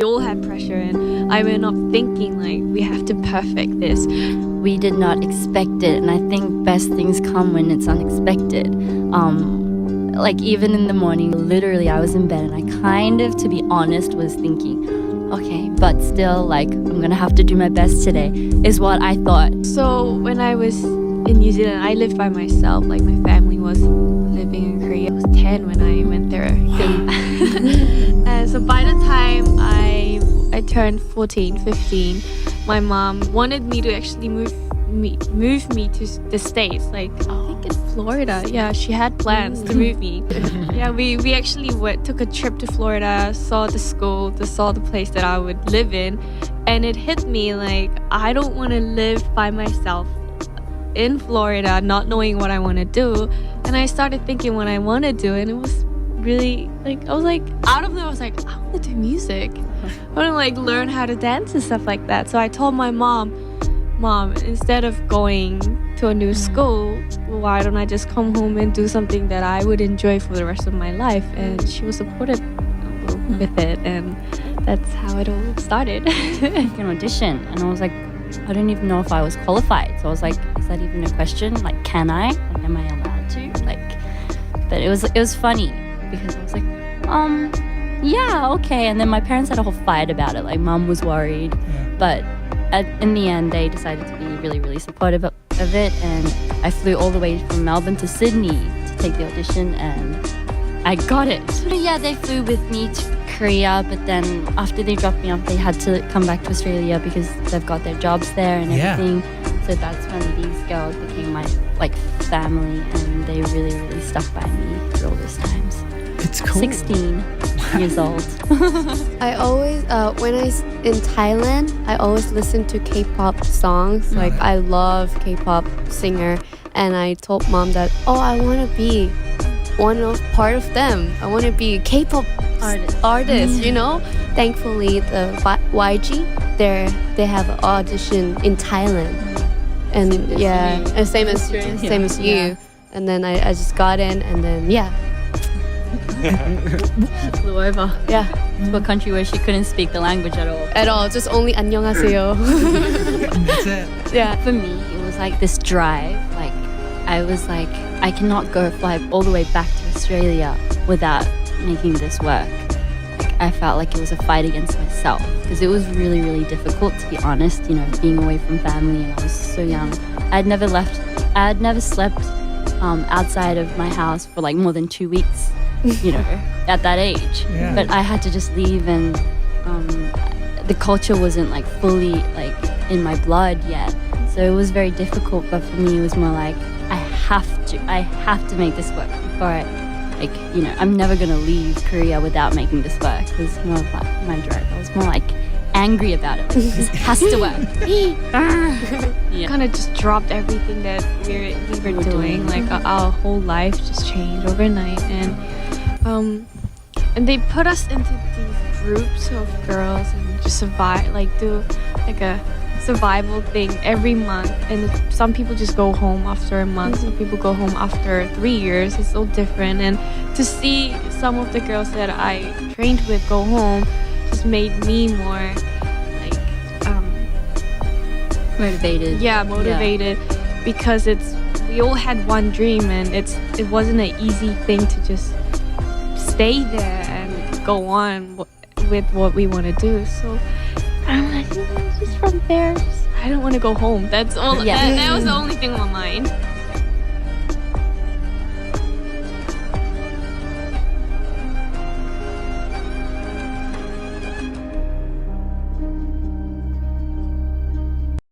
We all had pressure, and I went up thinking like we have to perfect this. We did not expect it, and I think best things come when it's unexpected. Like even in the morning, literally I was in bed and I kind of, to be honest, was thinking, okay, but still, like, I'm gonna have to do my best today, is what I thought. So when I was in New Zealand, I lived by myself. Like my family was living in Korea. I was 10 when I went there. And so by the time I turned 14, 15, my mom wanted me to actually move me to the States, like I think in Florida. Yeah, she had plans to move me. Yeah, we actually took a trip to Florida, saw the school, saw the place that I would live in, and it hit me like I don't want to live by myself in Florida, not knowing what I want to do. And I started thinking what I want to do, and it was really like I was like out of there. I was like, I want to do music. I want to like learn how to dance and stuff like that. So I told my mom, instead of going to a new school, why don't I just come home and do something that I would enjoy for the rest of my life? And she was supportive with it, and that's how it all started. An audition, and I was like, I don't even know if I was qualified. So I was like, is that even a question? Like, can I? Like, am I allowed to? Like, but it was funny because I was like, yeah, okay. And then my parents had a whole fight about it. Like, mum was worried, but in the end, they decided to be really, really supportive of it. And I flew all the way from Melbourne to Sydney to take the audition, and I got it. So yeah, they flew with me to Korea, but then after they dropped me off, they had to come back to Australia because they've got their jobs there and everything. So that's when these girls became my like family, and they really, really stuck by me through all those times. It's cool. 16 years old. I always, when in Thailand, I always listen to K-pop songs. Like, I love K-pop singer, and I told mom that, I want to be part of them. I want to be a K-pop artist, you know. Thankfully, the YG, they have an audition in Thailand, and same as you. And then I just got in, and then she flew over. Yeah. To a country where she couldn't speak the language at all. At all, just only 안녕하세요. That's it. Yeah. For me, it was like this drive. Like, I was like, I cannot fly all the way back to Australia without making this work. Like, I felt like it was a fight against myself because it was really, really difficult, to be honest, you know, being away from family, and I was so young. I had never slept outside of my house for like more than 2 weeks. You know, at that age. Yeah. But I had to just leave, and the culture wasn't like fully like in my blood yet. So it was very difficult, but for me it was more like I have to make this work before I'm never gonna leave Korea without making this work. It was more of like my drive. I was more like angry about it. This has to work. Kind of just dropped everything that we were doing. Like our whole life just changed overnight, and they put us into these groups of girls and just survive, like do like a survival thing every month. And some people just go home after a month, some people go home after 3 years. It's so different, and to see some of the girls that I trained with go home just made me more like motivated. Motivated, because we all had one dream, and it wasn't an easy thing to just stay there and go on with what we want to do. So I think just from there, I don't want to go home. That's all. That was the only thing on my mind.